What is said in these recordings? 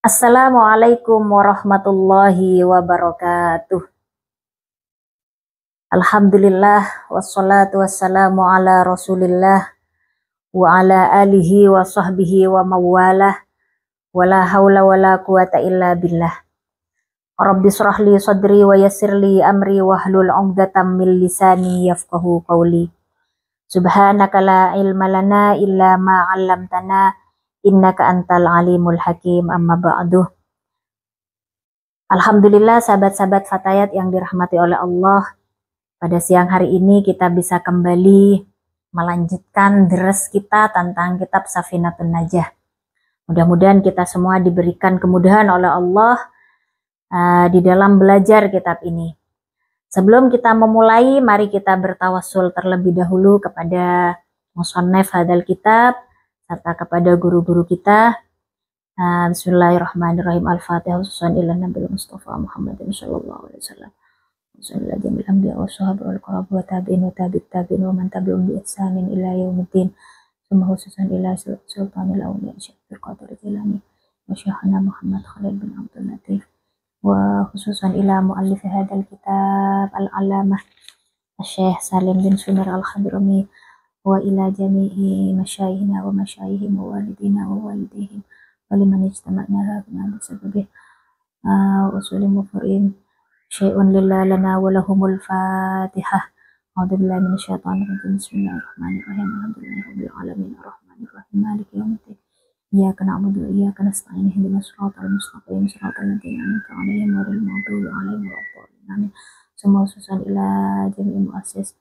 Assalamualaikum warahmatullahi wabarakatuh. Alhamdulillah wassalatu wassalamu ala Rasulillah wa ala alihi wa sahbihi wa mawalah wala haula wala quwata illa billah. Rabbi shrahli sadri wa yassirli amri wahlul 'uqdatam min lisani yafqahu qawli. Subhanaka la ilma lana illa ma 'allamtana innaka antal alimul hakim. Amma ba'du. Alhamdulillah sahabat-sahabat Fatayat yang dirahmati oleh Allah, pada siang hari ini kita bisa kembali melanjutkan deres kita tentang kitab Safinatun Najah. Mudah-mudahan kita semua diberikan kemudahan oleh Allah di dalam belajar kitab ini. Sebelum kita memulai, mari kita bertawassul terlebih dahulu kepada musannif hadal kitab serta kepada guru-guru kita. Bismillahirrahmanirrahim. Al-Fatihah khususan ila Nabi Mustafa Muhammadin sallallahu alaihi wasallam. Sallallahu jamil anbiya wa sahabat wal qurab wa tabi'in wa tabi'in wa man tabi'um bi ihsanin ila yaumiddin. Summa khususan ila sultanil awliya Syekh Qadir Jilani wa Syekhana Muhammad Khalid bin Abdul Latif, wa khususan ila muallif hadzal kitab al-allamah Syekh Salim bin Sumar al-Hadrami, wa ila jami'i masyayikhina wa masyayikhim wa walidina wa walidihim wa liman ijtama'na hadha sababih usulim mufarin syai'un lillah lana wa lahumul fatihah. A'udzu billahi minasyaitonir rajim. Bismillahirrahmanirrahim. Alhamdulillahirabbil alamin arrahmanir rahim maliki yaumiddin. Iyyaka na'budu wa iyyaka nasta'in ihdinas siratal mustaqim siratal ladzina an'amta 'alaihim ghairil maghdubi 'alaihim waladdallin. Amin. Semua susun ila jami'i muassis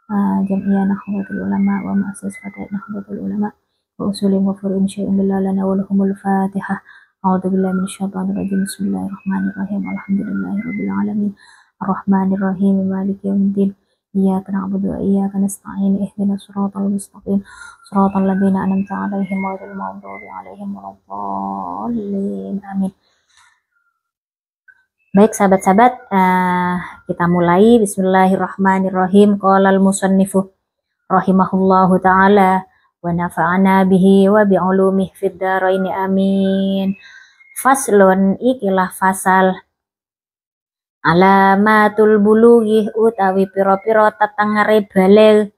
Jam'iyah Nahdlatul Ulama wa muassis Fatayat Nahdlatul Ulama wa usulim mufarin syai'un lillah lana wa lahumul fatihah. A'udzu billahi minasyaitonir rajim. Bismillahirrahmanirrahim. Alhamdulillahirabbil alamin arrahmanir rahim maliki yaumiddin. Iyyaka na'budu wa iyyaka nasta'in ihdinas siratal mustaqim siratal ladzina an'amta 'alaihim ghairil maghdubi 'alaihim waladdallin. Amin. Baik sahabat-sahabat, kita mulai. Bismillahirrahmanirrahim. Qalal musannifu rahimahullahu ta'ala wa nafa'ana bihi wa bi'ulumihi fid dharain amin. Faslun, ikilah fasal. Alamatul bulughi utawi pira-pira tetengere baligh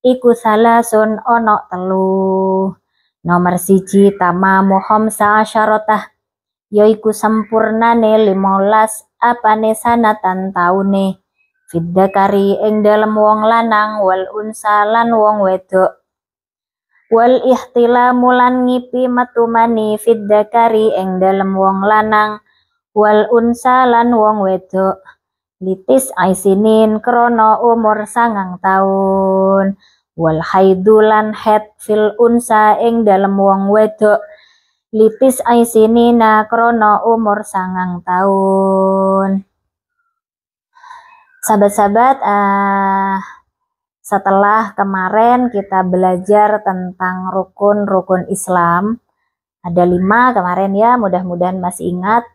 iku salasun ono telu. Nomor 1 tamamu khamsa asyarotah, yaiku sempurnane 15 apane sanatan taune, fiddakari ing dalem wong lanang, wal unsa lan wong wedok, wal ihtilamu lan ngipi metumani fiddakari ing dalem wong lanang, wal unsa lan wong wedok, litis aisinin krono umur 9 taun, wal haidulan head fil unsa ing dalem wong wedok, litis aisinina krono umur 9 taun. Sahabat-sahabat, setelah kemarin kita belajar tentang rukun-rukun Islam, ada 5 kemarin ya, mudah-mudahan masih ingat.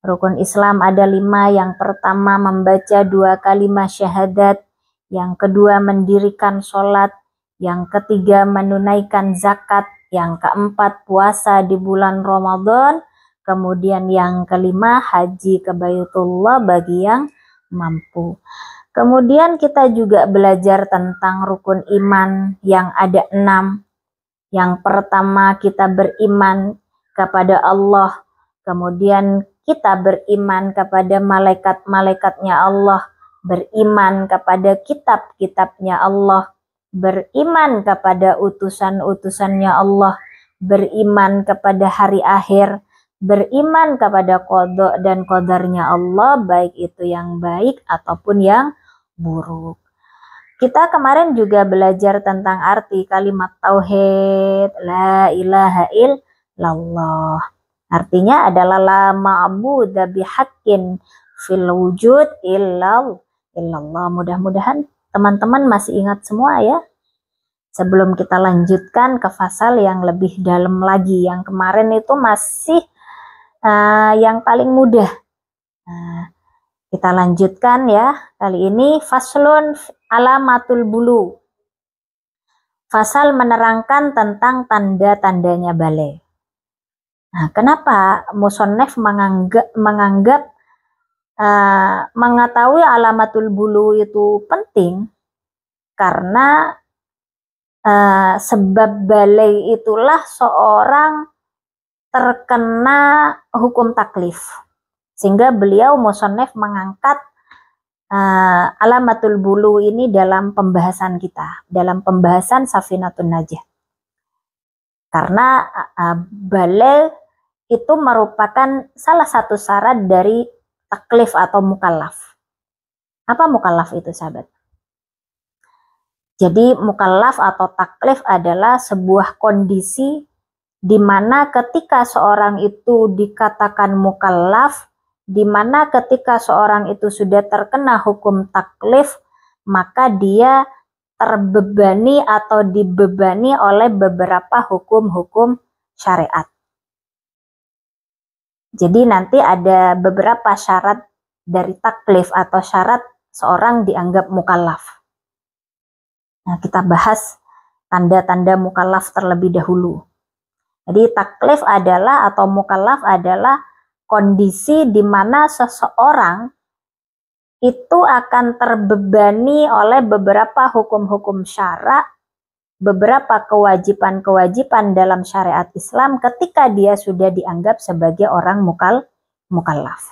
Rukun Islam ada 5. Yang pertama membaca 2 kalimat syahadat, yang kedua mendirikan sholat, yang ketiga menunaikan zakat, yang keempat puasa di bulan Ramadan, kemudian yang kelima haji ke Baitullah bagi yang mampu. Kemudian kita juga belajar tentang rukun iman yang ada 6. Yang pertama kita beriman kepada Allah, kemudian kita beriman kepada malaikat-malaikatnya Allah, beriman kepada kitab-kitabnya Allah, beriman kepada utusan-utusannya Allah, beriman kepada hari akhir, beriman kepada qada dan qadarnya Allah, baik itu yang baik ataupun yang buruk. Kita kemarin juga belajar tentang arti kalimat tauhid la ilaha illallah. Artinya adalah la ma'budu bihaqqin fil wujud illallah. Mudah-mudahan teman-teman masih ingat semua ya. Sebelum kita lanjutkan ke fasal yang lebih dalam lagi, yang kemarin itu masih yang paling mudah. Kita lanjutkan ya. Kali ini faslun alamatul bulu. Fasal menerangkan tentang tanda-tandanya baligh. Nah, kenapa musannif menganggap mengetahui alamatul bulu itu penting? Karena sebab balai itulah seorang terkena hukum taklif, sehingga beliau musannif mengangkat alamatul bulu ini dalam pembahasan kita, dalam pembahasan Safinatun Najah. Karena balai itu merupakan salah satu syarat dari taklif atau mukallaf. Apa mukallaf itu, sahabat? Jadi mukallaf atau taklif adalah sebuah kondisi di mana ketika seorang itu dikatakan mukallaf, di mana ketika seorang itu sudah terkena hukum taklif, maka dia terbebani atau dibebani oleh beberapa hukum-hukum syariat. Jadi nanti ada beberapa syarat dari taklif atau syarat seorang dianggap mukallaf. Nah, kita bahas tanda-tanda mukallaf terlebih dahulu. Jadi taklif adalah atau mukallaf adalah kondisi di mana seseorang itu akan terbebani oleh beberapa hukum-hukum syara, beberapa kewajiban-kewajiban dalam syariat Islam ketika dia sudah dianggap sebagai orang mukallaf.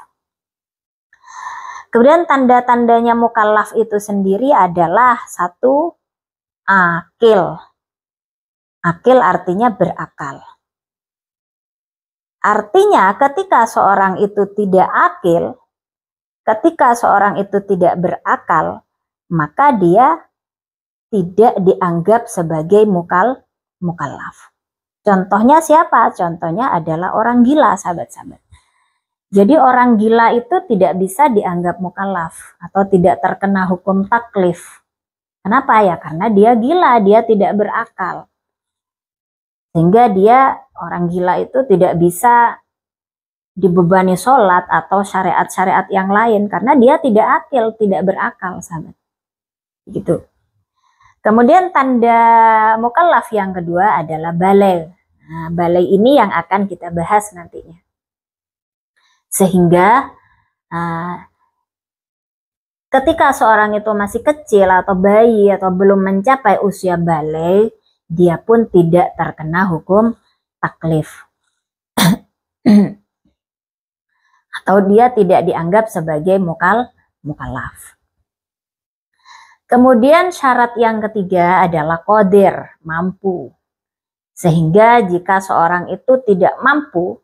Kemudian tanda-tandanya mukallaf itu sendiri adalah satu, akil. Akil artinya berakal. Artinya ketika seorang itu tidak akil, ketika seorang itu tidak berakal, maka dia tidak dianggap sebagai mukallaf. Contohnya siapa? Contohnya adalah orang gila, sahabat-sahabat. Jadi orang gila itu tidak bisa dianggap mukallaf atau tidak terkena hukum taklif. Kenapa ya? Karena dia gila, dia tidak berakal. Sehingga dia, orang gila itu tidak bisa dibebani sholat atau syariat-syariat yang lain. Karena dia tidak akil, tidak berakal, sahabat. Gitu. Kemudian tanda mukallaf yang kedua adalah balai. Nah, balai ini yang akan kita bahas nantinya. Sehingga ketika seorang itu masih kecil atau bayi atau belum mencapai usia balai, dia pun tidak terkena hukum taklif. Atau dia tidak dianggap sebagai mukallaf. Kemudian syarat yang ketiga adalah qadir, mampu. Sehingga jika seorang itu tidak mampu,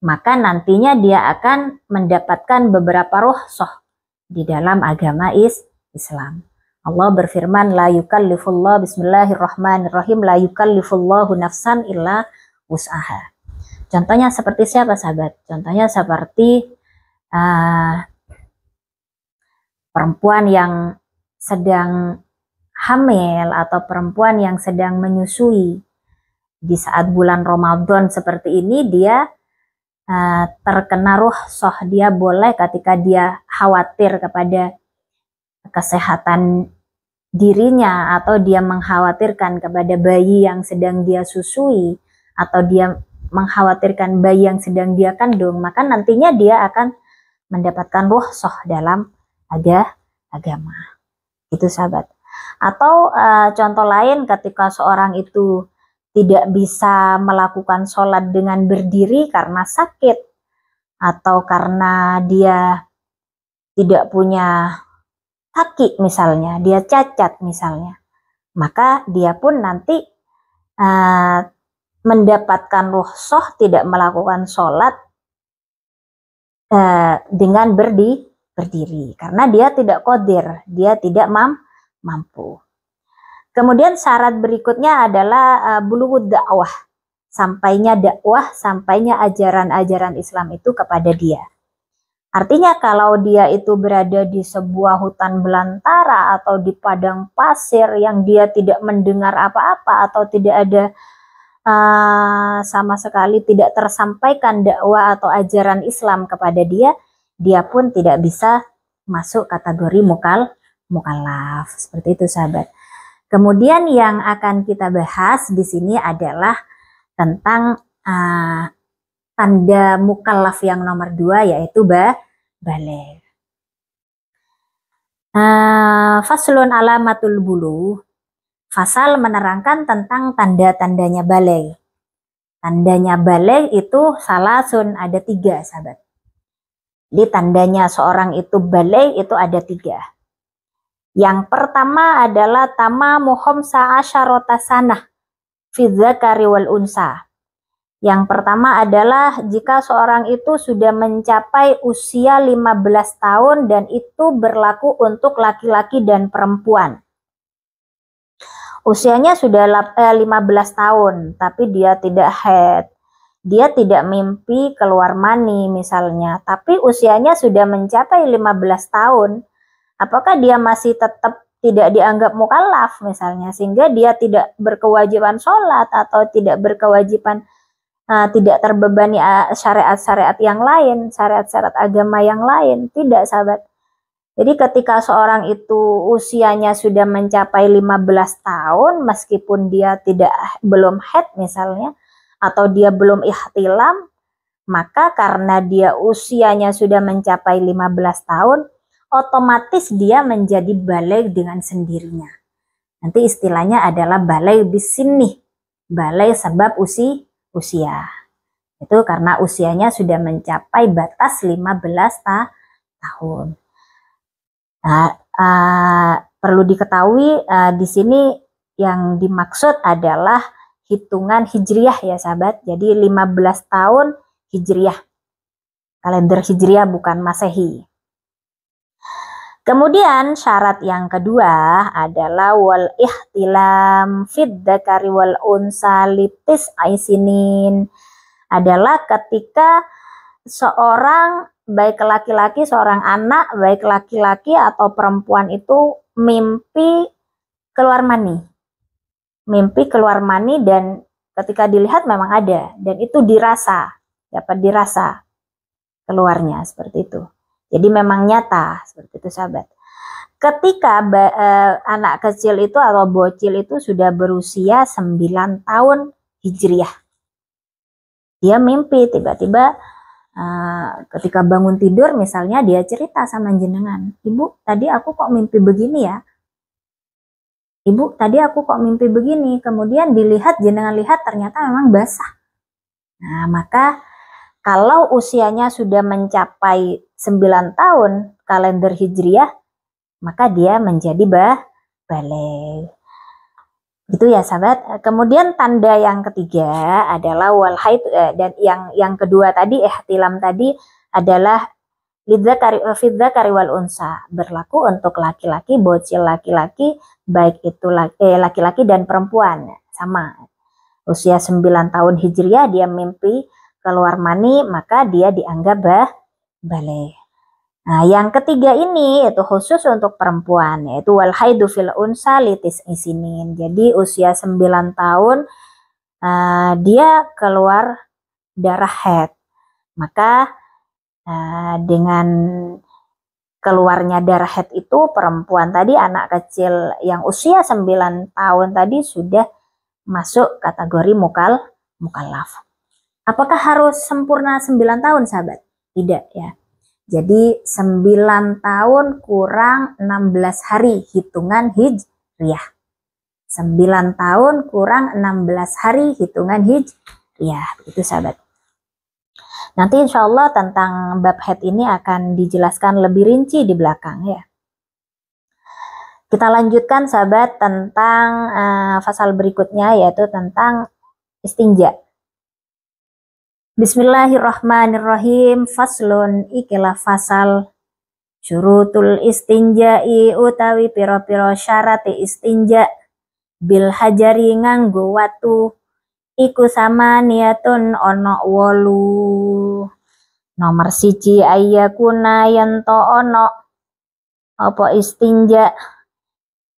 maka nantinya dia akan mendapatkan beberapa rukhsah di dalam agama Islam. Allah berfirman, la yukallifullah, bismillahirrahmanirrahim, la yukallifullahu nafsan illa wus'aha. Contohnya seperti siapa, sahabat? Contohnya seperti perempuan yang sedang hamil atau perempuan yang sedang menyusui. Di saat bulan Ramadan seperti ini, dia terkena rukhsah, dia boleh ketika dia khawatir kepada kesehatan dirinya atau dia mengkhawatirkan kepada bayi yang sedang dia susui atau dia mengkhawatirkan bayi yang sedang dia kandung, maka nantinya dia akan mendapatkan rukhsah dalam agama. Itu, sahabat. Atau contoh lain, ketika seorang itu tidak bisa melakukan sholat dengan berdiri karena sakit atau karena dia tidak punya kaki misalnya, dia cacat misalnya, maka dia pun nanti mendapatkan rukhsah tidak melakukan sholat dengan berdiri karena dia tidak qadir, dia tidak mampu. Kemudian syarat berikutnya adalah bulughud dakwah, sampainya dakwah, sampainya ajaran-ajaran Islam itu kepada dia. Artinya kalau dia itu berada di sebuah hutan belantara atau di padang pasir yang dia tidak mendengar apa-apa atau tidak ada sama sekali tidak tersampaikan dakwah atau ajaran Islam kepada dia, dia pun tidak bisa masuk kategori mukallaf. Seperti itu, sahabat. Kemudian yang akan kita bahas di sini adalah tentang tanda mukallaf yang nomor 2 yaitu baligh. Faslun alamatul buluh. Fasal menerangkan tentang tanda-tandanya baligh. Tandanya baligh itu salasun, ada 3 sahabat. Jadi tandanya seorang itu baligh itu ada 3. Yang pertama adalah tamamu khamsa asyarata sanah fi dzakari wal unsa. Yang pertama adalah jika seorang itu sudah mencapai usia 15 tahun dan itu berlaku untuk laki-laki dan perempuan. Usianya sudah 15 tahun tapi dia tidak haid. Dia tidak mimpi keluar mani misalnya, tapi usianya sudah mencapai 15 tahun. Apakah dia masih tetap tidak dianggap mukallaf misalnya, sehingga dia tidak berkewajiban sholat atau tidak berkewajiban tidak terbebani syariat-syariat yang lain, syariat-syariat agama yang lain? Tidak sahabat. Jadi ketika seorang itu usianya sudah mencapai 15 tahun meskipun dia belum haid misalnya atau dia belum ihtilam, maka karena dia usianya sudah mencapai 15 tahun otomatis dia menjadi baligh dengan sendirinya. Nanti istilahnya adalah baligh bisinni, baligh sebab usia. Itu karena usianya sudah mencapai batas 15 tahun. Perlu diketahui di sini yang dimaksud adalah hitungan hijriyah ya sahabat. Jadi 15 tahun hijriyah. Kalender hijriyah bukan masehi. Kemudian syarat yang kedua adalah wal ihtilam fid dzakari wal unsa litis aisinin. Adalah ketika seorang baik laki-laki, seorang anak baik laki-laki atau perempuan itu mimpi keluar mani. Mimpi keluar mani dan ketika dilihat memang ada dan itu dapat dirasa keluarnya seperti itu. Jadi memang nyata seperti itu sahabat. Ketika anak kecil itu atau bocil itu sudah berusia 9 tahun hijriyah. Dia mimpi tiba-tiba ketika bangun tidur misalnya dia cerita sama jenengan, "Ibu, tadi aku kok mimpi begini ya? Ibu, tadi aku kok mimpi begini." Kemudian jenengan lihat ternyata memang basah. Nah, maka kalau usianya sudah mencapai 9 tahun kalender hijriyah, maka dia menjadi baligh. Itu ya sahabat. Kemudian tanda yang ketiga adalah wal haid, dan yang kedua tadi ihtilam tadi adalah lidzakari wal unsa, berlaku untuk laki-laki, bocil laki-laki, baik itu laki-laki dan perempuan sama. Usia 9 tahun hijriyah dia mimpi keluar mani, maka dia dianggap baligh. Nah, yang ketiga ini itu khusus untuk perempuan, yaitu wal haidu fil unsa litis isinin. Jadi usia 9 tahun dia keluar darah haid. Maka dengan keluarnya darah haid itu perempuan tadi, anak kecil yang usia 9 tahun tadi sudah masuk kategori mukallaf. Apakah harus sempurna 9 tahun sahabat? Tidak ya. Jadi 9 tahun kurang 16 hari hitungan hijriyah. 9 tahun kurang 16 hari hitungan hijriyah. Begitu sahabat. Nanti insya Allah tentang bab haid ini akan dijelaskan lebih rinci di belakang ya. Kita lanjutkan sahabat tentang fasal berikutnya yaitu tentang istinja. Bismillahirrahmanirrahim. Faslun ikilah fasal syurutul istinja'i utawi piro-piro syarati istinja bil hajari nganggo watu iku sama niatun ono 8. Nomor 1 ayyakuna yanto ono apa istinja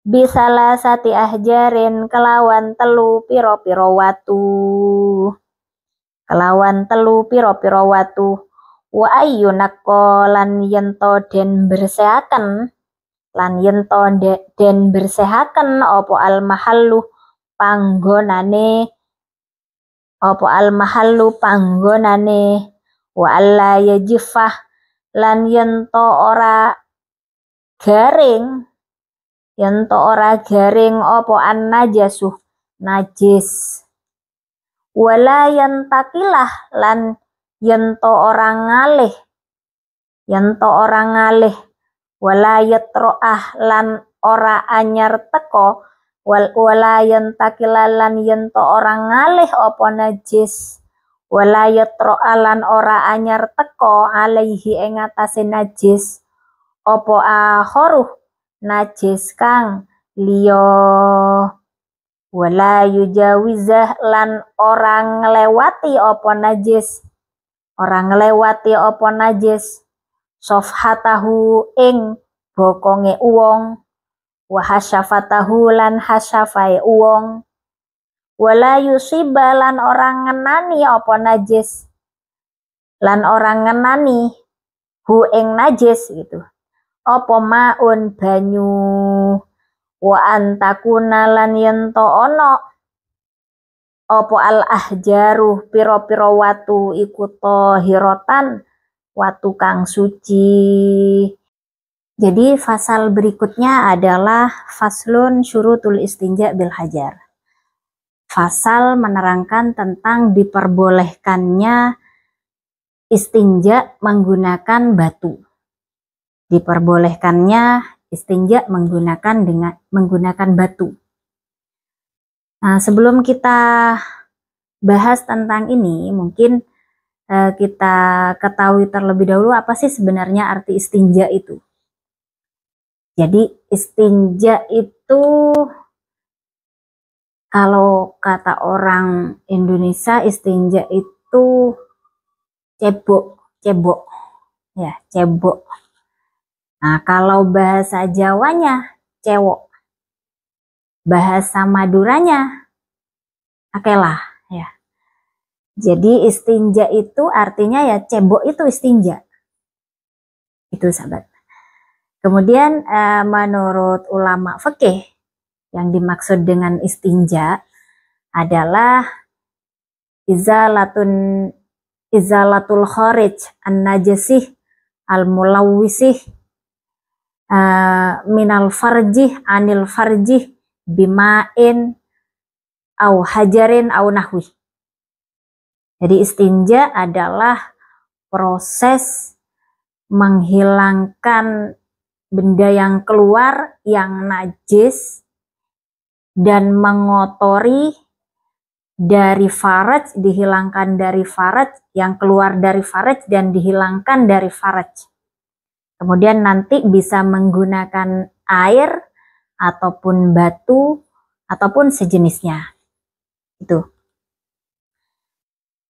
bisalah sati ahjarin kelawan telu piro-piro watu. Kelawan telu piro-piro watu wa ayyunakko lan yento den bersehaken opo al mahallu panggonane apa al mahallu panggonane, wa alla yajifah lan yento ora garing, yento ora garing apa an najasuh najis, wala yantakilah lan yento ora ngalih, yento ora ngalih, wala yatroah lan ora anyar teko, wala yantakilah lan yento ora ngalih apa najis, wala yatroah lan ora anyar teko alaihi ing atase najis apa akharuh najis kang liya, wala yujawizah lan orang ngelewati apa najis, orang ngelewati apa najis sofhatahu ing bokonge uwong, wa hasyafatahu lan hasyafai uwong, wala yusiba lan orang ngenani apa najis, lan orang ngenani hu ing najis gitu, apa maun banyu, wa antakuna lan yento ono apa al ahjaru piro-piro watu iku tahirotan watu kang suci. Jadi fasal berikutnya adalah faslun syurutul istinja bil hajar. Fasal menerangkan tentang diperbolehkannya istinja menggunakan batu. Diperbolehkannya istinja menggunakan batu. Nah, sebelum kita bahas tentang ini, mungkin kita ketahui terlebih dahulu apa sih sebenarnya arti istinja itu. Jadi istinja itu kalau kata orang Indonesia istinja itu cebok ya, cebok. Nah, kalau bahasa Jawanya cewok, bahasa Maduranya akelah ya. Jadi istinja itu artinya ya cebok itu istinja. Itu sahabat. Kemudian menurut ulama fikih yang dimaksud dengan istinja adalah izalatul kharij an-najasih al-mulawwisih minal farjih anil farjih bima'in au hajarin au nahwi. Jadi istinja adalah proses menghilangkan benda yang keluar yang najis dan mengotori dari faraj, dihilangkan dari faraj, yang keluar dari faraj dan dihilangkan dari faraj. Kemudian nanti bisa menggunakan air ataupun batu ataupun sejenisnya. Itu.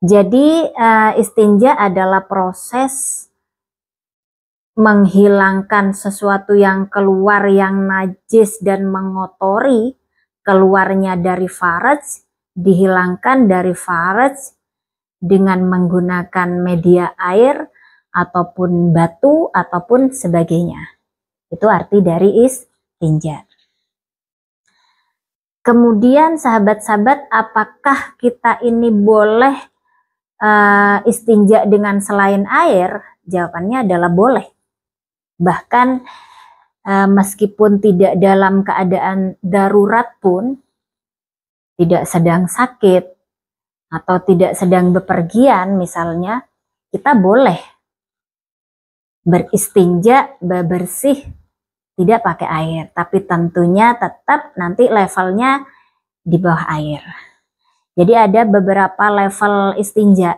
Jadi istinja adalah proses menghilangkan sesuatu yang keluar yang najis dan mengotori keluarnya dari faraj, dihilangkan dari faraj dengan menggunakan media air ataupun batu ataupun sebagainya. Itu arti dari istinja. Kemudian sahabat-sahabat, apakah kita ini boleh istinja dengan selain air? Jawabannya adalah boleh. Bahkan meskipun tidak dalam keadaan darurat pun, tidak sedang sakit atau tidak sedang bepergian misalnya, kita boleh beristinja, bersih tidak pakai air, tapi tentunya tetap nanti levelnya di bawah air. Jadi ada beberapa level istinja.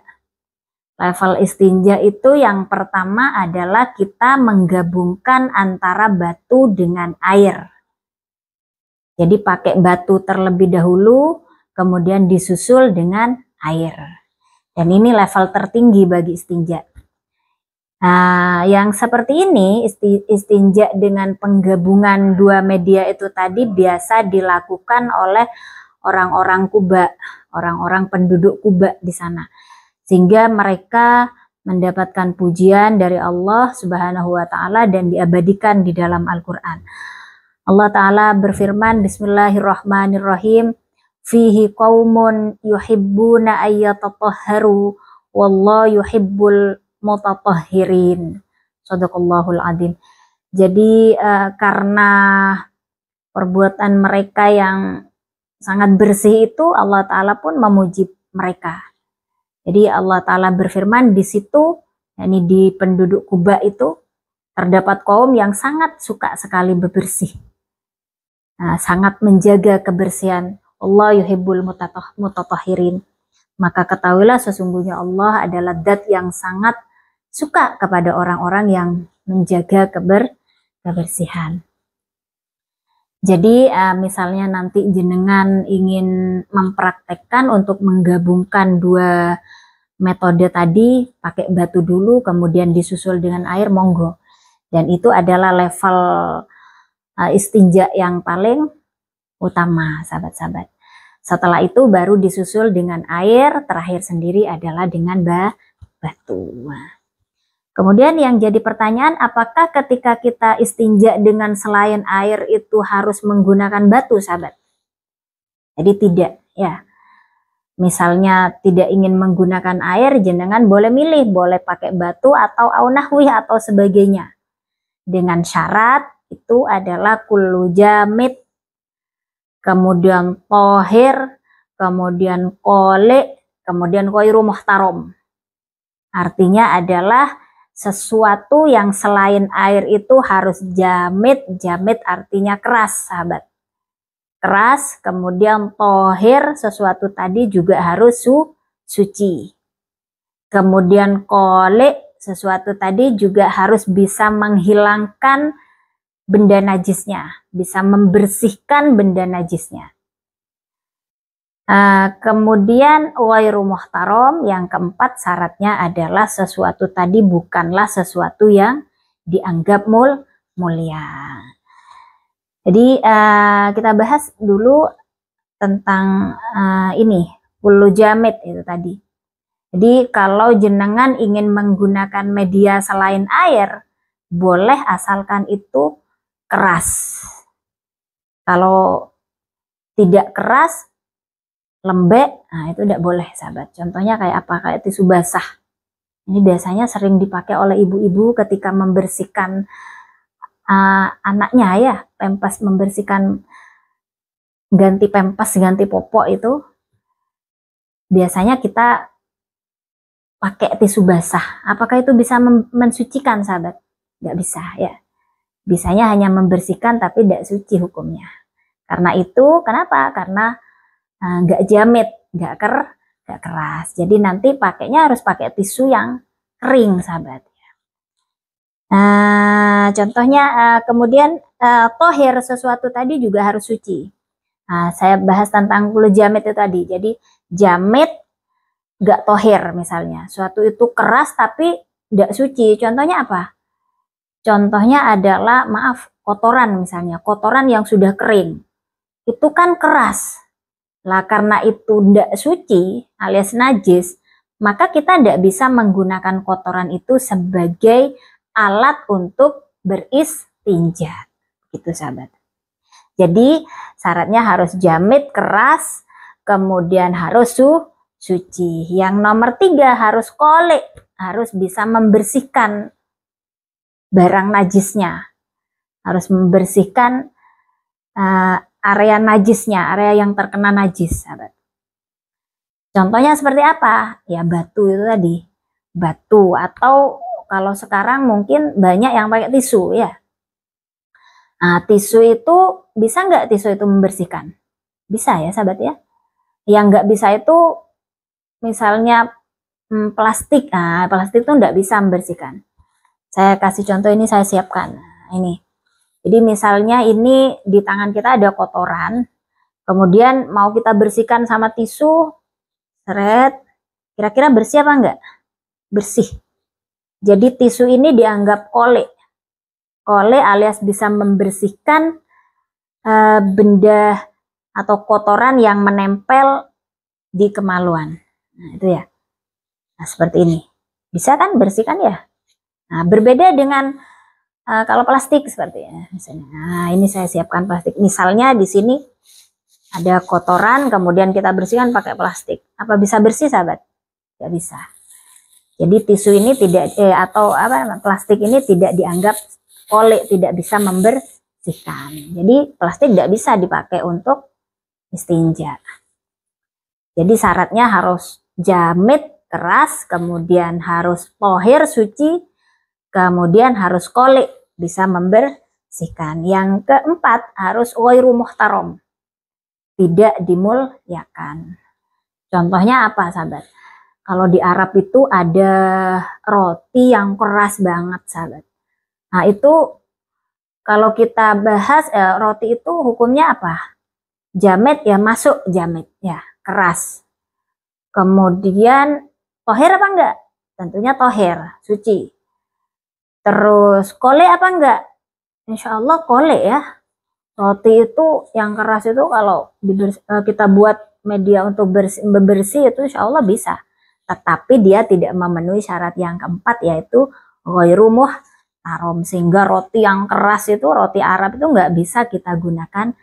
Level istinja itu yang pertama adalah kita menggabungkan antara batu dengan air. Jadi pakai batu terlebih dahulu, kemudian disusul dengan air. Dan ini level tertinggi bagi istinja. Nah, yang seperti ini, istinja dengan penggabungan dua media itu tadi biasa dilakukan oleh orang-orang Kuba, orang-orang penduduk Kuba di sana. Sehingga mereka mendapatkan pujian dari Allah Subhanahu wa Ta'ala dan diabadikan di dalam Al-Quran. Allah Ta'ala berfirman, Bismillahirrahmanirrahim, fihi qaumun yuhibbuna ayyatatahharu wallahu yuhibbul mutatahhirin. Shadaqallahul adzim. Jadi karena perbuatan mereka yang sangat bersih itu, Allah Ta'ala pun memuji mereka. Jadi Allah Ta'ala berfirman di situ, yakni di penduduk Kuba itu, terdapat kaum yang sangat suka sekali bebersih. Nah, sangat menjaga kebersihan. Allah yuhibbul mutatahhirin. Maka ketahuilah sesungguhnya Allah adalah zat yang sangat suka kepada orang-orang yang menjaga kebersihan. Jadi misalnya nanti jenengan ingin mempraktekkan untuk menggabungkan dua metode tadi, pakai batu dulu kemudian disusul dengan air, monggo. Dan itu adalah level istinja yang paling utama, sahabat-sahabat. Setelah itu baru disusul dengan air, terakhir sendiri adalah dengan batu. Kemudian yang jadi pertanyaan, apakah ketika kita istinja dengan selain air itu harus menggunakan batu, sahabat? Jadi tidak, ya. Misalnya tidak ingin menggunakan air, jenengan boleh milih, boleh pakai batu atau aunahwi atau sebagainya. Dengan syarat itu adalah kullu jamid, kemudian tohir, kemudian qoli, kemudian ghairu muhtaram. Artinya adalah sesuatu yang selain air itu harus jamid. Jamid artinya keras, sahabat. Keras, kemudian tohir, sesuatu tadi juga harus suci. Kemudian qoli, sesuatu tadi juga harus bisa menghilangkan benda najisnya, bisa membersihkan benda najisnya. Kemudian ghairu muhtaram, yang keempat syaratnya adalah sesuatu tadi bukanlah sesuatu yang dianggap mulia. Jadi kita bahas dulu tentang ini, kullu jamid itu tadi. Jadi kalau jenengan ingin menggunakan media selain air, boleh asalkan itu keras. Kalau tidak keras, lembek, nah itu tidak boleh, sahabat. Contohnya kayak apa? Kayak tisu basah. Ini biasanya sering dipakai oleh ibu-ibu ketika membersihkan anaknya, ya, pempes, membersihkan, ganti pempes, ganti popok itu. Biasanya kita pakai tisu basah. Apakah itu bisa mensucikan, sahabat? Nggak bisa, ya. Bisanya hanya membersihkan tapi tidak suci hukumnya. Karena itu, kenapa? Karena nggak jamid, nggak keras. Jadi nanti pakainya harus pakai tisu yang kering, sahabat. Contohnya kemudian tohir, sesuatu tadi juga harus suci. Saya bahas tentang kullu jamid itu tadi. Jadi jamid nggak tohir, misalnya suatu itu keras tapi nggak suci. Contohnya apa? Contohnya adalah, maaf, kotoran misalnya, kotoran yang sudah kering. Itu kan keras. Lah karena itu tidak suci alias najis, maka kita tidak bisa menggunakan kotoran itu sebagai alat untuk beristinja. Gitu, sahabat. Jadi syaratnya harus jamid, keras, kemudian harus suci. Yang nomor 3 harus qoli, harus bisa membersihkan barang najisnya. Harus membersihkan area najisnya, area yang terkena najis, sahabat. Contohnya seperti apa? Ya batu itu tadi. Batu, atau kalau sekarang mungkin banyak yang pakai tisu, ya. Tisu itu, bisa nggak tisu itu membersihkan? Bisa, ya, sahabat, ya. Yang nggak bisa itu misalnya plastik. Plastik itu nggak bisa membersihkan. Saya kasih contoh, ini saya siapkan. Ini. Jadi misalnya ini di tangan kita ada kotoran, kemudian mau kita bersihkan sama tisu, seret, kira-kira bersih apa enggak? Bersih. Jadi tisu ini dianggap qoli. Qoli alias bisa membersihkan benda atau kotoran yang menempel di kemaluan. Nah, itu ya. Nah, seperti ini. Bisa kan bersihkan, ya? Nah, berbeda dengan kalau plastik seperti ya, misalnya. Nah, ini saya siapkan plastik. Misalnya di sini ada kotoran, kemudian kita bersihkan pakai plastik. Apa bisa bersih, sahabat? Tidak bisa. Jadi tisu ini tidak plastik ini tidak dianggap kolek, tidak bisa membersihkan. Jadi plastik tidak bisa dipakai untuk istinja. Jadi syaratnya harus jamit keras, kemudian harus tohir suci, kemudian harus kolek bisa membersihkan. Yang keempat harus ghairu muhtaram, tidak dimulyakan. Contohnya apa, sahabat? Kalau di Arab itu ada roti yang keras banget, sahabat. Nah itu kalau kita bahas roti itu hukumnya apa? Jamit ya, masuk jamit ya, keras. Kemudian tohir apa enggak? Tentunya tohir, suci. Terus kole apa enggak? Insya Allah kole ya. Roti itu yang keras itu kalau kita buat media untuk bersih itu insya Allah bisa. Tetapi dia tidak memenuhi syarat yang keempat, yaitu ghairu muhtaram. Sehingga roti yang keras itu, roti Arab itu nggak bisa kita gunakan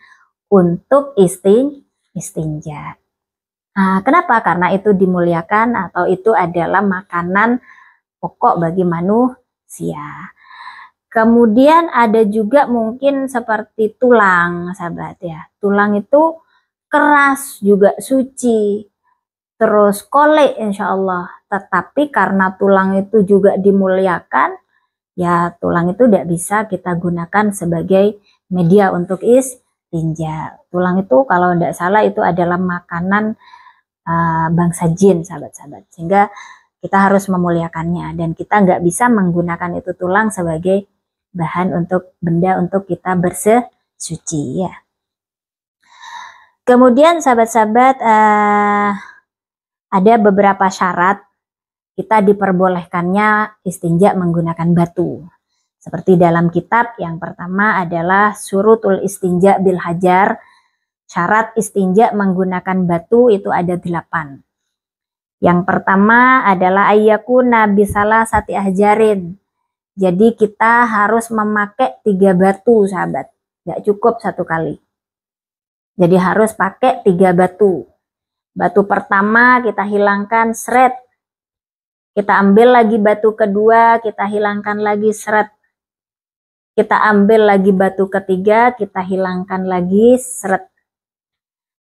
untuk istinja. Nah, kenapa? Karena itu dimuliakan atau itu adalah makanan pokok bagi manusia. Kemudian ada juga mungkin seperti tulang, sahabat ya. Tulang itu keras juga suci. Terus kolek insya Allah. Tetapi karena tulang itu juga dimuliakan, ya tulang itu tidak bisa kita gunakan sebagai media untuk istinja. Tulang itu kalau tidak salah itu adalah makanan bangsa jin, sahabat-sahabat. Sehingga kita harus memuliakannya dan kita nggak bisa menggunakan itu tulang sebagai bahan untuk benda untuk kita bersuci ya. Kemudian sahabat-sahabat ada beberapa syarat kita diperbolehkannya istinja menggunakan batu. Seperti dalam kitab, yang pertama adalah syurutul istinja bil hajar. Syarat istinja menggunakan batu itu ada 8. Yang pertama adalah ayyakuna bisalah sati ahjarin. Jadi kita harus memakai 3 batu, sahabat. Nggak cukup 1 kali. Jadi harus pakai 3 batu. Batu pertama kita hilangkan, seret. Kita ambil lagi batu kedua, kita hilangkan lagi, seret. Kita ambil lagi batu ketiga, kita hilangkan lagi, seret.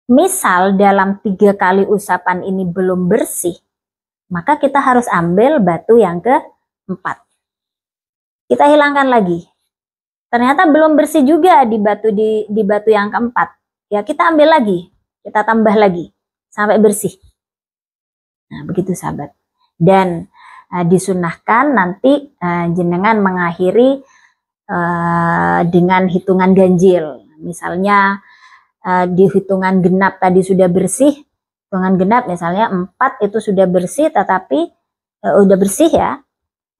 Misal dalam 3 kali usapan ini belum bersih, maka kita harus ambil batu yang keempat. Kita hilangkan lagi. Ternyata belum bersih juga di batu yang keempat. Ya kita ambil lagi, kita tambah lagi sampai bersih. Nah, begitu sahabat. Dan disunahkan nanti jenengan mengakhiri dengan hitungan ganjil. Misalnya di hitungan genap tadi sudah bersih, hitungan genap misalnya 4 itu sudah bersih, tetapi udah bersih ya.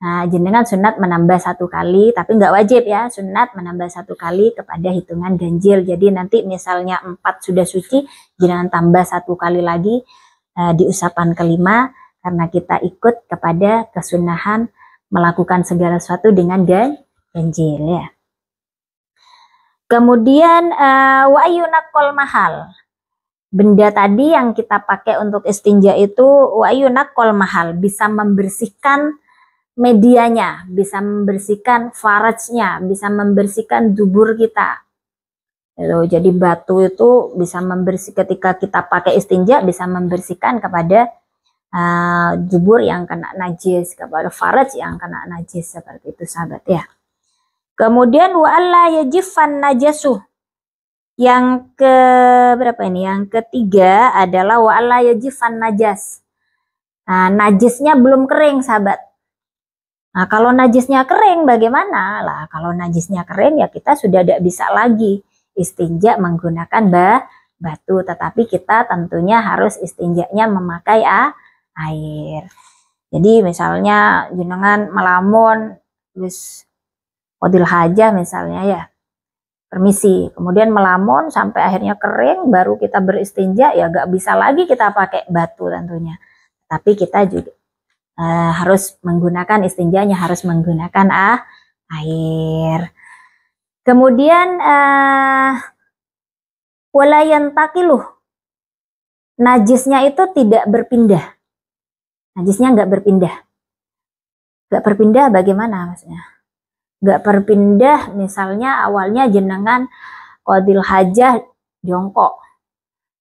Nah, jenengan sunat menambah 1 kali, tapi nggak wajib ya, sunat menambah 1 kali kepada hitungan ganjil. Jadi nanti misalnya 4 sudah suci, jenengan tambah 1 kali lagi di usapan kelima, karena kita ikut kepada kesunahan melakukan segala sesuatu dengan ganjil ya. Kemudian wa ayunaqol mahal. Benda tadi yang kita pakai untuk istinja itu wa ayunaqol mahal, bisa membersihkan medianya, bisa membersihkan farajnya, bisa membersihkan dubur kita. Jadi batu itu bisa membersih, ketika kita pakai istinja bisa membersihkan kepada dubur yang kena najis, kepada faraj yang kena najis, seperti itu sahabat ya. Kemudian wa alla yajifan najasuh. Yang ke berapa ini? Yang ketiga adalah wa alla yajifan najas. Nah, najisnya belum kering sahabat. Nah, kalau najisnya kering bagaimana? Lah, kalau najisnya kering ya kita sudah tidak bisa lagi istinja menggunakan batu, tetapi kita tentunya harus istinjanya memakai air. Jadi misalnya jenengan melamun wis qadil hajah misalnya ya, permisi, kemudian melamun sampai akhirnya kering baru kita beristinja, ya gak bisa lagi kita pakai batu tentunya. Tapi kita juga harus menggunakan istinjanya, harus menggunakan air. Kemudian Wala yantaqiluh, najisnya itu tidak berpindah. Najisnya nggak berpindah. Nggak berpindah bagaimana maksudnya? Nggak berpindah, misalnya awalnya jenengan qadil hajah jongkok.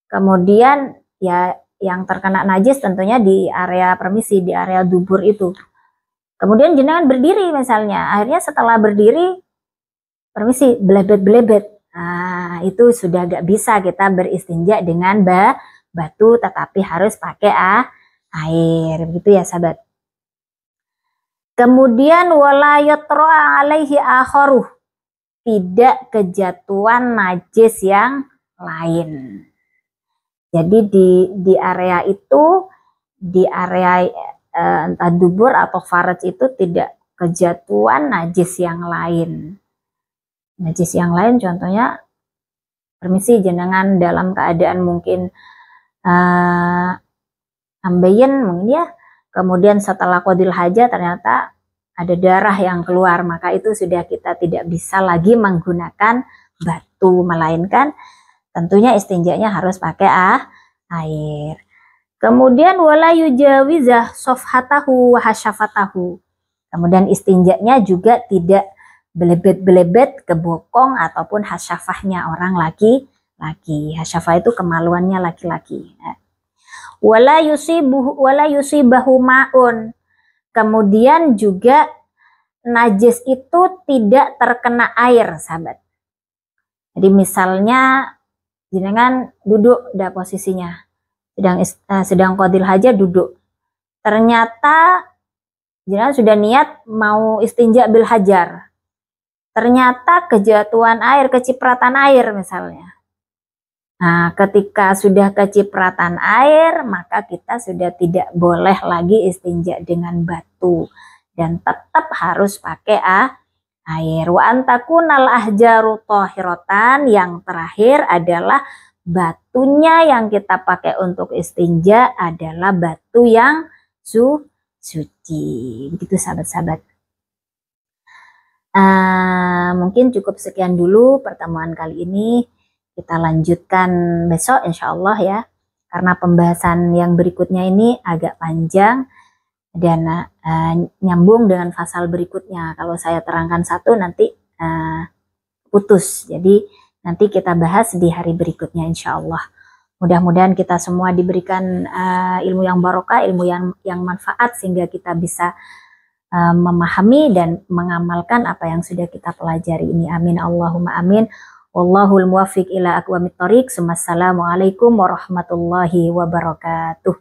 Kemudian ya yang terkena najis tentunya di area permisi, di area dubur itu. Kemudian jenengan berdiri misalnya, akhirnya setelah berdiri permisi belebet-belebet. Nah, itu sudah gak bisa kita beristinja dengan batu, tetapi harus pakai air, begitu ya sahabat. Kemudian wala yatra'a alaihi akharuh, tidak kejatuhan najis yang lain. Jadi di area itu, di area entah dubur atau faraj itu tidak kejatuhan najis yang lain. Najis yang lain contohnya permisi jenengan dalam keadaan mungkin ambeien mungkin ya, kemudian setelah qadil hajah ternyata ada darah yang keluar, maka itu sudah kita tidak bisa lagi menggunakan batu, melainkan tentunya istinjanya harus pakai air. Kemudian wala yujawizah sofhatahu wa hasyafatahu. Kemudian istinjanya juga tidak belebet-belebet ke bokong ataupun hasyafahnya orang laki-laki. Hasyafah itu kemaluannya laki-laki. Wala yusibahu ma'un. Kemudian juga najis itu tidak terkena air, sahabat. Jadi misalnya jenengan duduk dah posisinya, sedang qadil hajah duduk. Ternyata jenengan sudah niat mau istinja bil hajar. Ternyata kejatuhan air, kecipratan air misalnya. Nah, ketika sudah kecipratan air, maka kita sudah tidak boleh lagi istinja dengan batu dan tetap harus pakai air. Wa antakunal ahjaru thahiratan, yang terakhir adalah batunya yang kita pakai untuk istinja adalah batu yang suci. Begitu sahabat-sahabat. Mungkin cukup sekian dulu pertemuan kali ini. Kita lanjutkan besok insya Allah ya. Karena pembahasan yang berikutnya ini agak panjang dan nyambung dengan pasal berikutnya. Kalau saya terangkan satu nanti putus. Jadi nanti kita bahas di hari berikutnya insya Allah. Mudah-mudahan kita semua diberikan ilmu yang barokah, ilmu yang manfaat sehingga kita bisa memahami dan mengamalkan apa yang sudah kita pelajari ini. Amin Allahumma amin. Wallahul muwaffiq ila aqwamit thoriq. Assalamualaikum warahmatullahi wabarakatuh.